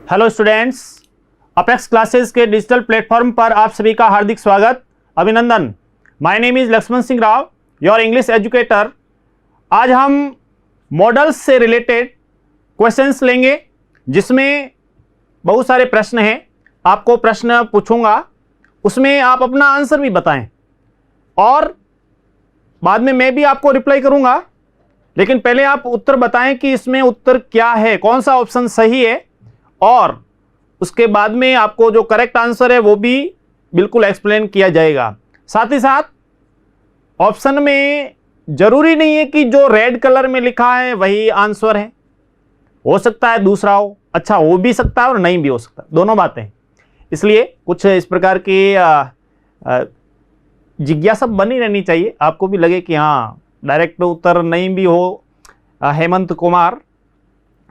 Hello students, apex classes के digital platform पर आप सभी का हार्दिक स्वागत, अभिनंदन। My name is Lakshman Singh Rao, your English educator. आज हम मॉडल्स से रिलेटेड क्वेश्चंस लेंगे, जिसमें बहुत सारे प्रश्न हैं। आपको प्रश्न पूछूंगा, उसमें आप अपना आंसर भी बताएं और बाद में मैं भी आपको रिप्लाई करूंगा। लेकिन पहले आप उत्तर बताएं कि इसमें उत्तर क्या है, कौन सा ऑप्शन सही है, और उसके बाद में आपको जो करेक्ट आंसर है वो भी बिल्कुल एक्सप्लेन किया जाएगा। साथ ही साथ ऑप्शन में जरूरी नहीं है कि जो रेड कलर में लिखा है वही आंसर है, हो सकता है दूसरा हो, अच्छा हो भी सकता है और नहीं भी हो सकता, दोनों बातें। इसलिए कुछ इस प्रकार की जिज्ञासा बनी रहनी चाहिए, आपको भी लगे कि हाँ डायरेक्ट उत्तर नहीं भी हो। हेमंत कुमार,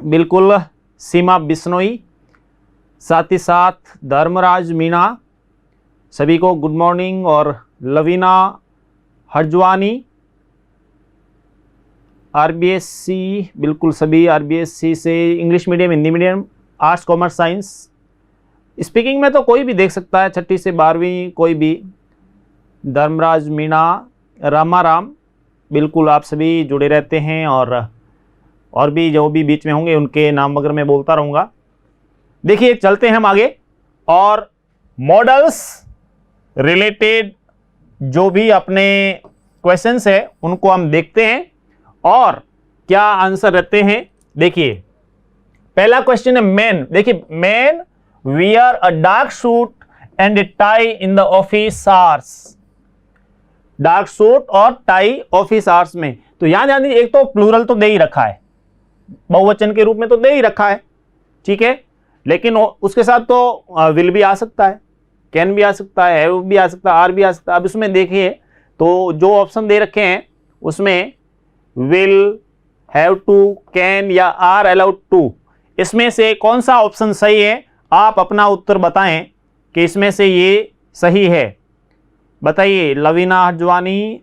बिल्कुल सीमा बिश्नोई, साथ ही साथ धर्मराज मीणा, सभी को गुड मॉर्निंग। और लवीना हरजवानी, आरबीएससी, बिल्कुल सभी आरबीएससी से, English medium, Hindi medium, arts, commerce, science. Speaking में तो कोई भी देख सकता है, 6ठी से 12वीं कोई भी। धर्मराज मीणा, रामाराम, बिल्कुल आप सभी जुड़े रहते हैं, और भी जो भी बीच में होंगे उनके नाम वगैरह मैं बोलता रहूँगा। देखिए चलते हैं हम आगे, और मॉडल्स रिलेटेड जो भी अपने क्वेश्चंस है उनको हम देखते हैं और क्या आंसर रहते हैं। देखिए पहला क्वेश्चन है मैन। देखिए man wear a dark suit and a tie in the office hours. Dark suit और टाई ऑफिस आवर्स में, तो यहां ध्यान दीजिए, एक तो प्लूरल तो दे ही रखा है, बहुवचन के रूप में तो दे ही रखा है, ठीक है, लेकिन उसके साथ तो विल भी आ सकता है, कैन भी आ सकता है, हैव भी आ सकता है, आर भी आ सकता है। अब इसमें देखिए तो जो ऑप्शन दे रखे हैं उसमें विल, हैव टू, कैन या आर अलाउड टू, इसमें से कौन सा ऑप्शन सही है? आप अपना उत्तर बताएं कि इसमें से ये सही है। बताइए। लवीना हरजवानी,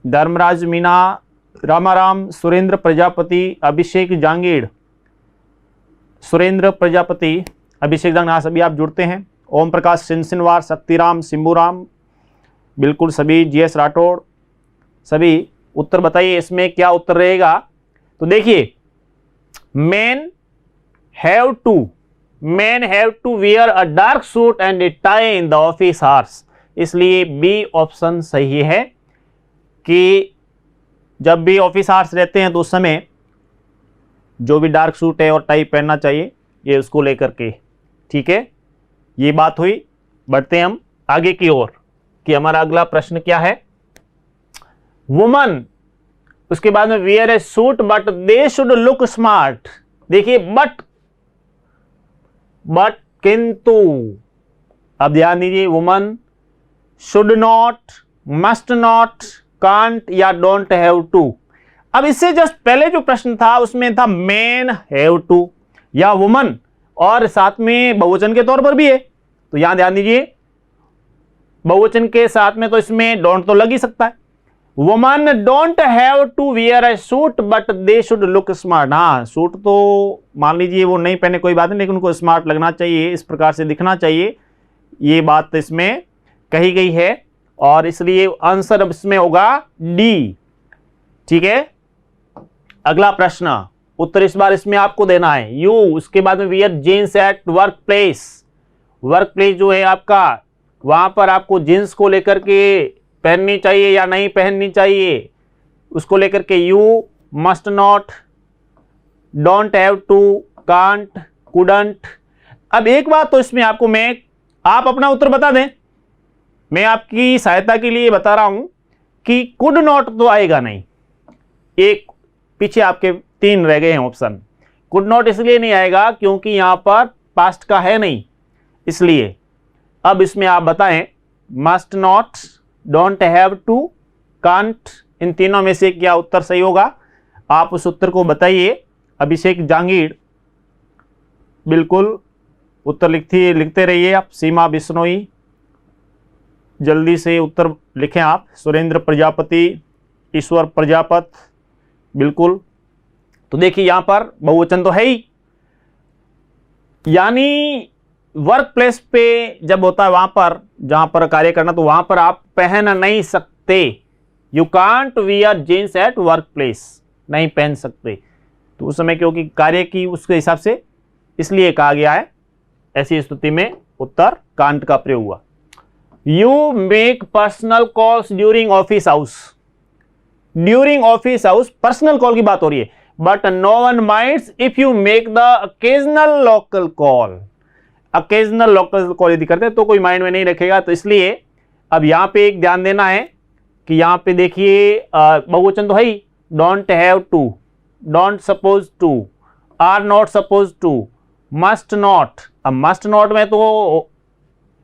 धर्मराज मीणा, रामाराम, सुरेंद्र प्रजापति, अभिषेक जांगीड़, सुरेंद्र प्रजापति, अभिषेक जांगीड़, सभी आप जुड़ते हैं। ओम प्रकाश सिंसिनवार, शक्तिराम, सिंबूराम, बिल्कुल सभी, जीएस राठौड़, सभी उत्तर बताइए इसमें क्या उत्तर रहेगा। तो देखिए man have to wear a dark suit and a tie in the office hours, इसलिए बी ऑप्शन सही है कि जब भी ऑफिस आवर्स रहते हैं तो उस समय जो भी डार्क सूट है और टाई पहनना चाहिए, ये उसको लेकर के, ठीक है। ये बात हुई। बढ़ते हैं हम आगे की ओर कि हमारा अगला प्रश्न क्या है। वुमन, उसके बाद में wear A suit but they should look smart. देखिए बट किंतु, अब ध्यान दीजिए, woman should not, must not, can't या डोंट हैव टू। अब इससे जस्ट पहले जो प्रश्न था उसमें था मैन हैव टू या वुमन, और साथ में बहुवचन के तौर पर भी है, तो यहां ध्यान दीजिए बहुवचन के साथ में तो इसमें डोंट तो लग ही सकता है। Woman don't have to wear a suit but they should look smart. हाँ, सूट तो मान लीजिए वो नहीं पहने कोई बात नहीं, लेकिन उनको स्मार्ट लगना चाहिए, इस प्रकार से दिखना चाहिए, ये बात इसमें कही गई है, और इसलिए आंसर अब इसमें होगा डी, ठीक है। अगला प्रश्न, उत्तर इस बार इसमें आपको देना है। यू, उसके बाद में wear jeans eight work place. Work place जो है आपका, वहां पर आपको जींस को लेकर के पहननी चाहिए या नहीं पहननी चाहिए, उसको लेकर के you, must not, don't have to, can't, couldn't. अब एक बात तो इसमें आपको आप अपना उत्तर बता दें, मैं आपकी सहायता के लिए बता रहा हूं कि कुड नॉट तो आएगा नहीं, एक पीछे आपके 3 रह गए हैं ऑप्शन। कुड नॉट इसलिए नहीं आएगा क्योंकि यहां पर पास्ट का है नहीं, इसलिए अब इसमें आप बताएं must not, don't have to, can't, इन तीनों में से क्या उत्तर सही होगा? आप उस उत्तर को बताइए। अभिषेक जांगीड़, बिल्कुल उत्तर लिखते रहिए आप। सीमा बिश्नोई, जल्दी से उत्तर लिखें आप। सुरेंद्र प्रजापति, ईश्वर प्रजापत, बिल्कुल। तो देखिए यहां पर बहुवचन तो है ही, यानी वर्क प्लेस पे जब होता है वहां पर जहां पर कार्य करना, तो वहां पर आप पहन नहीं सकते। You can't wear jeans at work place, नहीं पहन सकते। तो उस समय क्योंकि कार्य की उसके हिसाब से इसलिए कहा गया है। ऐसी स्थिति में उत्तर कांट का प्रयोग हुआ। You make personal calls during office hours. During office hours personal call की बात हो रही है, but no one minds if you make the occasional local call. Occasional local call यदि करते हैं तो कोई माइंड में नहीं रखेगा। तो इसलिए अब यहां पे एक ध्यान देना है कि यहां पे देखिए बहुवचन तो है ही, don't have to, don't suppose to, are not suppose to, must not. अब मस्ट नॉट में तो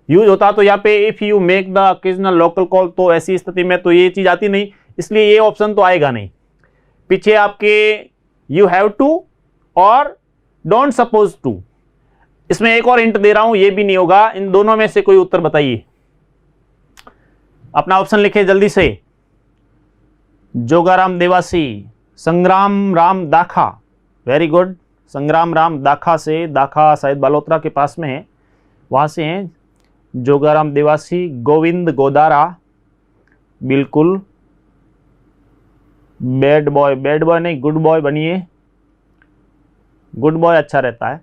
यूज होता, तो यहाँ पे if you make the occasional local call, तो ऐसी स्थिति में तो ये चीज आती नहीं, इसलिए ये ऑप्शन तो आएगा नहीं। पीछे आपके यू हैव टू और डोंट सपोज टू। इसमें एक और हिंट दे रहा हूं, ये भी नहीं होगा। इन दोनों में से कोई उत्तर बताइए, अपना ऑप्शन लिखे जल्दी से। जोगाराम देवासी, संग्राम राम दाखा, वेरी गुड। संग्राम राम दाखा से, दाखा शायद बालोतरा के पास में है, वहां से हैं जोगाराम देवासी। गोविंद गोदारा, बिल्कुल। बैड बॉय, बैड बॉय नहीं, गुड बॉय बनिए। गुड बॉय अच्छा रहता है,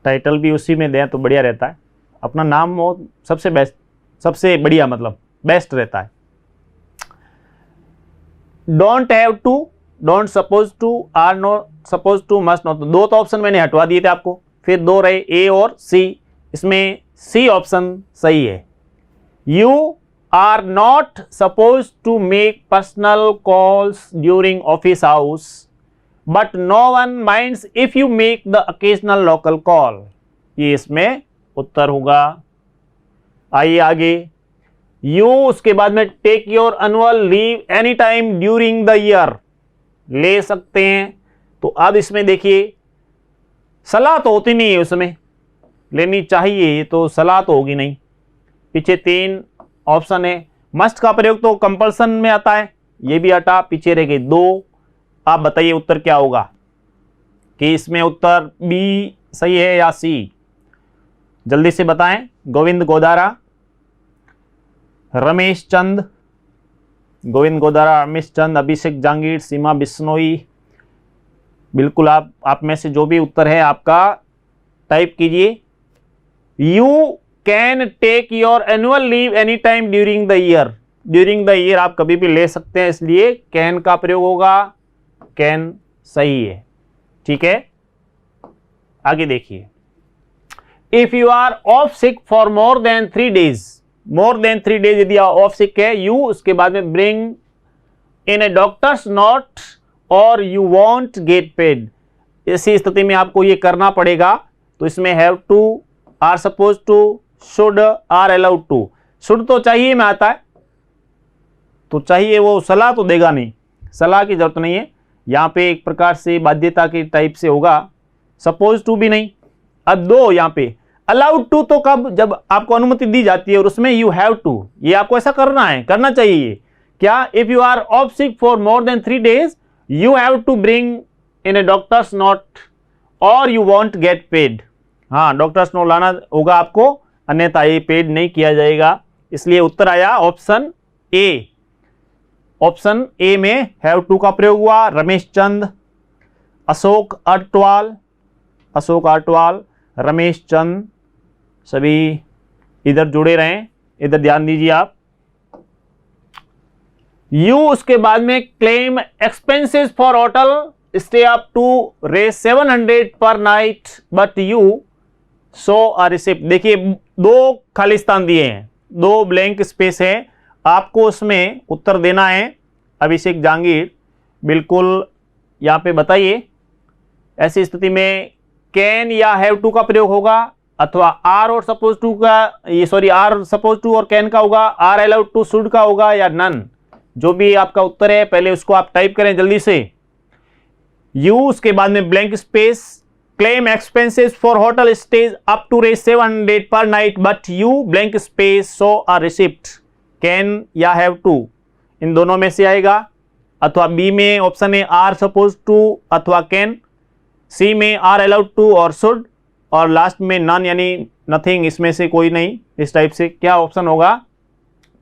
टाइटल भी उसी में दें तो बढ़िया रहता है। अपना नाम वो सबसे बेस्ट, सबसे बढ़िया, मतलब बेस्ट रहता है। Don't have to, don't suppose to, are not suppose to, must not. दो तो ऑप्शन मैंने हटवा दिए थे आपको, फिर दो रहे ए और सी। इसमें सी ऑप्शन सही है। You are not suppose to make personal calls during office hours, but no one minds if you make the occasional local call. ये इसमें उत्तर होगा। आइए आगे। यू उसके बाद में take your annual leave any time during the year, ले सकते हैं। तो अब इसमें देखिए सलाह तो होती नहीं है, उसमें लेनी चाहिए, तो सलाह तो होगी नहीं। पीछे तीन ऑप्शन है। मस्ट का प्रयोग तो कंपल्सन में आता है, ये भी हटा, पीछे रह गए दो। आप बताइए उत्तर क्या होगा, कि इसमें उत्तर बी सही है या सी, जल्दी से बताएं। गोविंद गोदारा, रमेश चंद, गोविंद गोदारा, रमेश चंद, अभिषेक जांगीर, सीमा बिश्नोई। बिल्कुल आप में से जो भी उत्तर है आपका टाइप कीजिए। You can take your annual leave any time during the year. During the year आप कभी भी ले सकते हैं, इसलिए कैन का प्रयोग होगा। कैन सही है, ठीक है। आगे देखिए। If you are off sick for more than 3 days, more than 3 days यदि ऑफ सिक है, यू उसके बाद में bring in a doctor's note और यू वॉन्ट गेट पेड। ऐसी स्थिति में आपको ये करना पड़ेगा। तो इसमें have to, are suppose to, should, are allowed to. Should तो चाहिए में आता है, तो चाहिए, वो सलाह तो देगा नहीं, सलाह की जरूरत नहीं है। यहां पे एक प्रकार से बाध्यता के टाइप से होगा। सपोज टू भी नहीं। अब दो यहां पे अलाउड टू, तो कब, जब आपको अनुमति दी जाती है, और उसमें यू हैव टू, ये आपको ऐसा करना है, करना चाहिए क्या। If you are off sick for more than 3 days you have to bring in a doctor's note और यू वॉन्ट गेट पेड। हाँ, डॉक्टर्स नोट लाना होगा आपको, अन्यथा ये पेड नहीं किया जाएगा। इसलिए उत्तर आया ऑप्शन ए। ऑप्शन ए में हैव टू का प्रयोग हुआ। रमेश चंद, अशोक अटवाल, अशोक अटवाल, रमेश चंद, सभी इधर जुड़े रहें, इधर ध्यान दीजिए आप। यू उसके बाद में claim expenses for hotel stay up to रेस 700 per night but you show a receipt. देखिए दो खाली स्थान दिए हैं, दो ब्लैंक स्पेस है, आपको उसमें उत्तर देना है। अभिषेक जांगीर, बिल्कुल यहां पे बताइए। ऐसी स्थिति में कैन या हैव टू का प्रयोग होगा, अथवा आर और सपोज टू का, ये सॉरी आर सपोज टू और कैन का होगा, आर अलाउड टू शुड का होगा, या नन। जो भी आपका उत्तर है पहले उसको आप टाइप करें जल्दी से। यू उसके बाद में blank space, claim expenses for hotel stays up to rate 700 per night but you blank space show a receipt. Can या हैव टू, इन दोनों में से आएगा। अथवा बी में ऑप्शन है आर सपोज टू अथवा कैन, सी में आर अलाउड टू और शुड, और लास्ट में नन यानी नथिंग, इसमें से कोई नहीं, इस टाइप से क्या ऑप्शन होगा?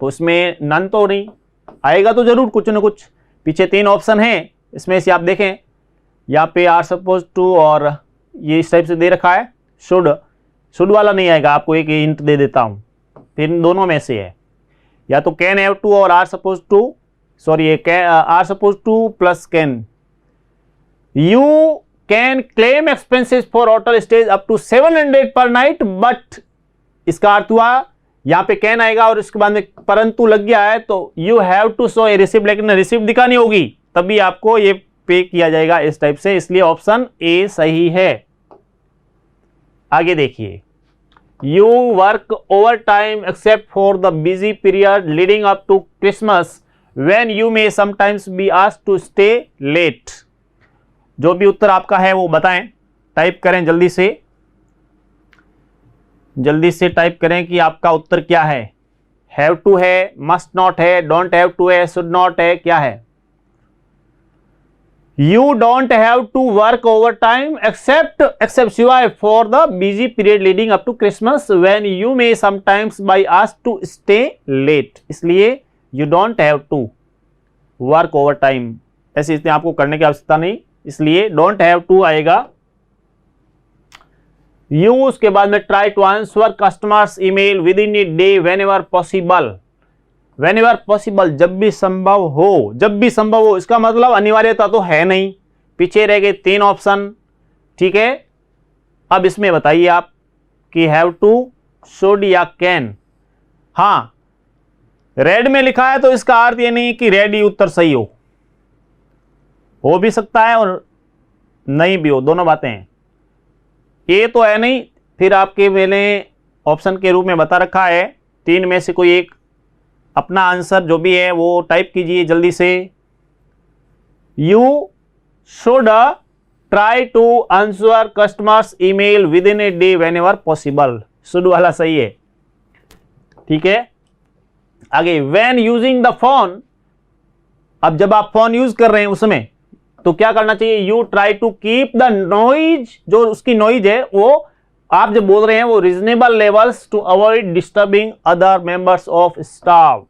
तो इसमें नन तो नहीं आएगा, तो जरूर कुछ ना कुछ। पीछे 3 ऑप्शन हैं, इसमें से आप देखें यहाँ पे आर सपोज टू और ये इस टाइप से दे रखा है, शुड वाला नहीं आएगा। आपको एक हिंट दे देता हूँ, फिर दोनों में से है, या तो कैन हैव टू और are suppose to, sorry are suppose to plus can. You can claim expenses for hotel stays up to 700 per night, but इसका अर्थ हुआ यहाँ पे कैन आएगा और इसके बाद में परंतु लग गया है, तो you have to show a receipt, लेकिन रिसिप्ट दिखानी होगी तभी आपको ये पे किया जाएगा इस टाइप से, इसलिए ऑप्शन ए सही है। आगे देखिए, you work overtime except for the busy period leading up to Christmas when you may sometimes be asked to stay late. जो भी उत्तर आपका है वो बताएं, टाइप करें जल्दी से टाइप करें कि आपका उत्तर क्या है। हैव टू है, मस्ट नॉट है, डोंट हैव टू है, शुड नॉट है, क्या है? You don't have to work overtime except सिवाय for the busy period leading up to Christmas when you may sometimes by asked to stay late, इसलिए you don't have to work overtime, ऐसे इसलिए आपको करने की आवश्यकता नहीं, इसलिए डोंट हैव टू आएगा। यू उसके बाद में try to answer customers email within a day whenever possible, जब भी संभव हो, इसका मतलब अनिवार्यता तो है नहीं, पीछे रह गए 3 ऑप्शन, ठीक है। अब इसमें बताइए आप कि हैव टू, शुड या कैन। हाँ, रेड में लिखा है तो इसका अर्थ ये नहीं कि रेड ही उत्तर सही हो भी सकता है और नहीं भी हो, दोनों बातें हैं। ये तो है नहीं, फिर आपके मैंने ऑप्शन के रूप में बता रखा है, 3 में से कोई एक अपना आंसर जो भी है वो टाइप कीजिए जल्दी से। You should try to answer customers email within a day whenever possible, should वाला सही है, ठीक है। आगे, व्हेन यूजिंग द फोन, अब जब आप फोन यूज कर रहे हैं उसमें तो क्या करना चाहिए? You try to keep the noise, जो उसकी नॉइज है वो आप जब बोल रहे हैं वो reasonable levels to avoid disturbing other members of staff.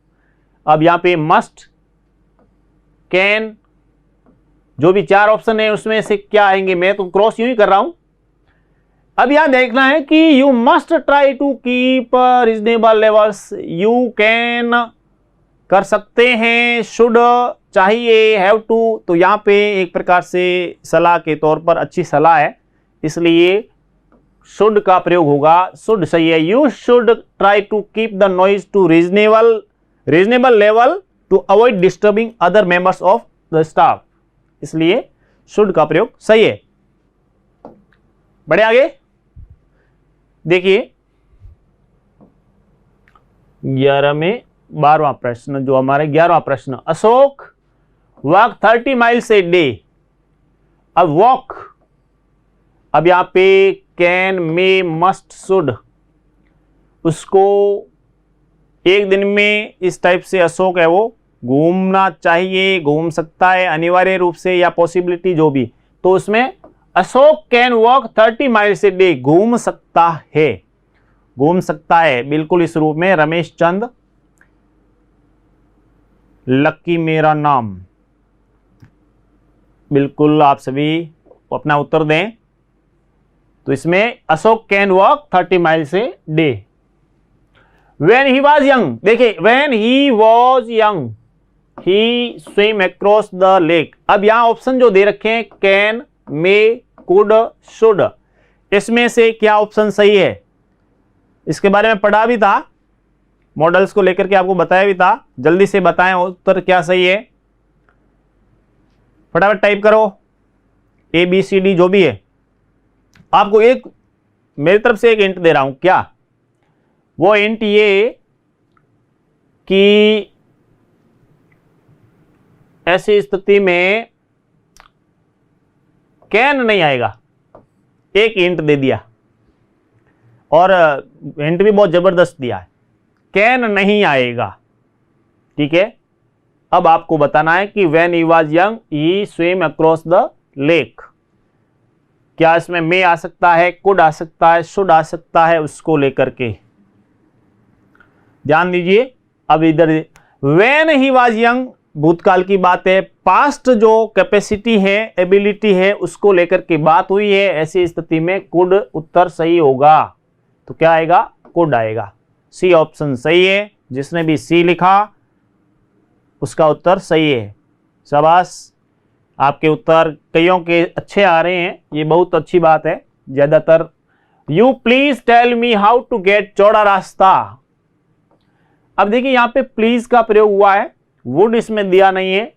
अब यहां पे मस्ट, कैन, जो भी 4 ऑप्शन है उसमें से क्या आएंगे? मैं तो क्रॉस यूं ही कर रहा हूं। अब यहां देखना है कि you must try to keep reasonable levels, you can कर सकते हैं, शुड चाहिए, हैव टू, तो यहां पे एक प्रकार से सलाह के तौर पर अच्छी सलाह है, इसलिए शुड का प्रयोग होगा, शुड सही है। You should try to keep the noise to reasonable level to avoid disturbing other members of the staff, इसलिए शुड का प्रयोग सही है। बढ़े आगे, देखिए 11 में 12वां प्रश्न, जो हमारे 11वां प्रश्न, Ashok walk 30 miles a day. अब वॉक, अब यहां पे कैन, मे, मस्ट, शुड, उसको एक दिन में इस टाइप से अशोक है वो घूमना चाहिए, घूम सकता है अनिवार्य रूप से या पॉसिबिलिटी जो भी, तो उसमें Ashok can walk 30 miles a day, घूम सकता है, बिल्कुल इस रूप में। रमेश चंद, लक्की मेरा नाम, बिल्कुल आप सभी अपना उत्तर दें। तो इसमें Ashok can walk 30 miles a day. When he was young, देखिए when he was young he swim across the lake. अब यहां ऑप्शन जो दे रखे हैं कैन, मे, कुड, शुड, इसमें से क्या ऑप्शन सही है? इसके बारे में पढ़ा भी था, मॉडल्स को लेकर के आपको बताया भी था, जल्दी से बताएं उत्तर क्या सही है, फटाफट टाइप करो, ए बी सी डी जो भी है। आपको एक मेरी तरफ से एक हिंट दे रहा हूं, क्या वो हिंट ये कि ऐसी स्थिति में कैन नहीं आएगा, एक हिंट दे दिया और हिंट भी बहुत जबरदस्त दिया है, कैन नहीं आएगा, ठीक है। अब आपको बताना है कि when he was young he swim across the lake, क्या इसमें मे आ सकता है, कुड आ सकता है, शुड आ सकता है, उसको लेकर के ध्यान दीजिए। अब इधर व्हेन ही वाज यंग, भूतकाल की बात है। पास्ट जो कैपेसिटी है, एबिलिटी है, उसको लेकर के बात हुई है। ऐसी स्थिति में कुड उत्तर सही होगा। तो क्या आएगा, कुड आएगा। सी ऑप्शन सही है। जिसने भी सी लिखा उसका उत्तर सही है। शाबाश, आपके उत्तर कईयों के अच्छे आ रहे हैं, ये बहुत अच्छी बात है। ज्यादातर you please tell me how to get, चौड़ा रास्ता। अब देखिए यहां पे प्लीज का प्रयोग हुआ है, वुड इसमें दिया नहीं है।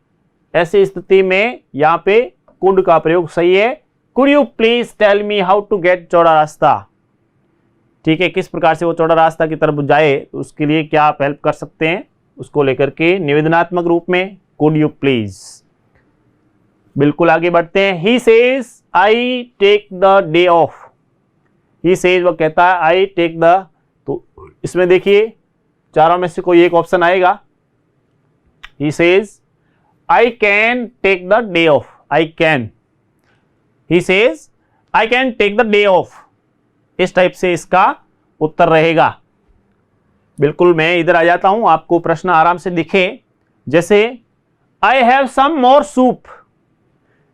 ऐसी स्थिति में यहां पे कुड का प्रयोग सही है। Could you please tell me how to get, चौड़ा रास्ता। ठीक है, किस प्रकार से वो चौड़ा रास्ता की तरफ जाए, तो उसके लिए क्या आप हेल्प कर सकते हैं, उसको लेकर के निवेदनात्मक रूप में कुड यू प्लीज। बिल्कुल आगे बढ़ते हैं। He says I take the day off. He says, वो कहता है आई टेक द, तो इसमें देखिए चारों में से कोई एक ऑप्शन आएगा। He says I can take the day off, I can. He says I can take the day off, इस टाइप से इसका उत्तर रहेगा। बिल्कुल, मैं इधर आ जाता हूं, आपको प्रश्न आराम से दिखे। जैसे I have some more soup,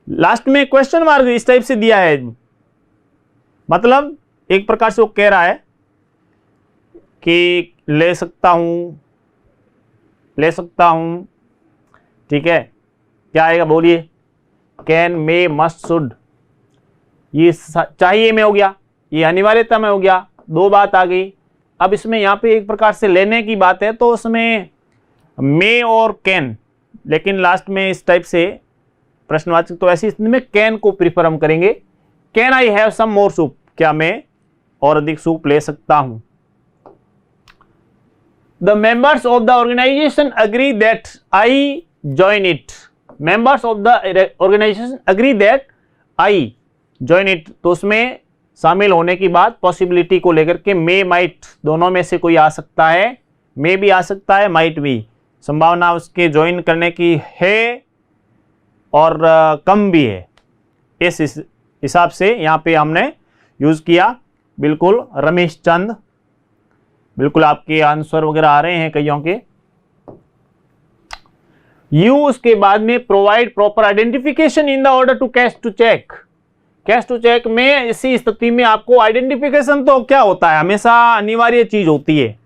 last में क्वेश्चन मार्क इस टाइप से दिया है। मतलब एक प्रकार से वो कह रहा है कि ले सकता हूं, ले सकता हूं। ठीक है, क्या आएगा बोलिए, कैन, मे, मस्ट, शुड। ये चाहिए में हो गया, ये अनिवार्यता में हो गया, दो बात आ गई। अब इसमें यहां पे एक प्रकार से लेने की बात है, तो उसमें मे और कैन, लेकिन लास्ट में इस टाइप से प्रश्नवाचक, तो ऐसी स्थिति में कैन को प्रीफर हम करेंगे। Can I have some more soup, क्या मैं और अधिक सूप ले सकता हूं। The members of the organisation agree that I join it. Members of the organisation agree that I join it, तो उसमें शामिल होने की बात पॉसिबिलिटी को लेकर के मे, माइट, दोनों में से कोई आ सकता है। मे भी आ सकता है, माइट भी, संभावना उसके ज्वाइन करने की है और कम भी है। इस हिसाब से यहाँ पे हमने यूज किया। बिल्कुल रमेश चंद, बिल्कुल आपके आंसर वगैरह आ रहे हैं कईयों के। यू उसके बाद में provide proper identification in the order to cash to cheque. Cash to cheque में इसी स्थिति में आपको आइडेंटिफिकेशन, तो क्या होता है, हमेशा अनिवार्य चीज होती है।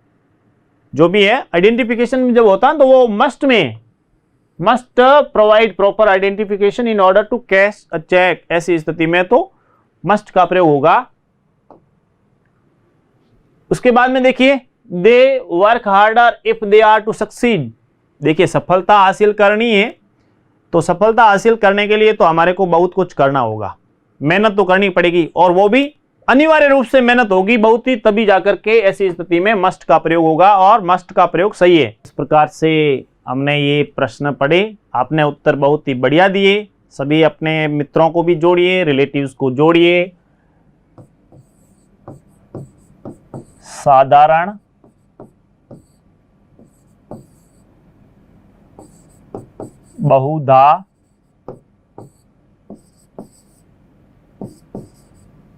जो भी है आइडेंटिफिकेशन जब होता है तो वो मस्ट में, must provide proper identification in order to cash a cheque. ऐसी स्थिति में तो मस्ट का प्रयोग होगा। उसके बाद में देखिए they work harder if they are to succeed. देखिए सफलता हासिल करनी है, तो सफलता हासिल करने के लिए तो हमारे को बहुत कुछ करना होगा, मेहनत तो करनी पड़ेगी, और वो भी अनिवार्य रूप से मेहनत होगी बहुत ही, तभी जाकर के ऐसी स्थिति में मस्ट का प्रयोग होगा, और मस्ट का प्रयोग सही है। इस प्रकार से हमने ये प्रश्न पढ़े, आपने उत्तर बहुत ही बढ़िया दिए। सभी अपने मित्रों को भी जोड़िए, रिलेटिव्स को जोड़िए। साधारण बहुधा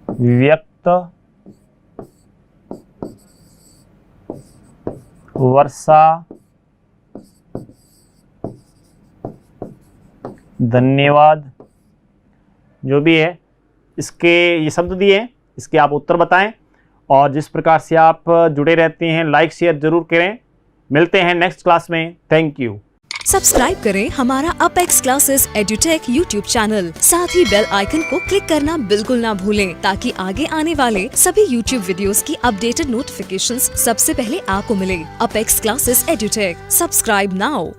व्यक्त वर्षा धन्यवाद, जो भी है इसके ये शब्द दिए, इसके आप उत्तर बताएं। और जिस प्रकार से आप जुड़े रहते हैं, लाइक शेयर जरूर करें। मिलते हैं नेक्स्ट क्लास में। Thank you. सब्सक्राइब करें हमारा Apex Classes Edutech YouTube channel, साथ ही बेल आइकन को क्लिक करना बिल्कुल ना भूलें, ताकि आगे आने वाले सभी यूट्यूब वीडियोस की अपडेटेड नोटिफिकेशंस सबसे पहले आपको मिले। Apex Classes Edutech, subscribe now.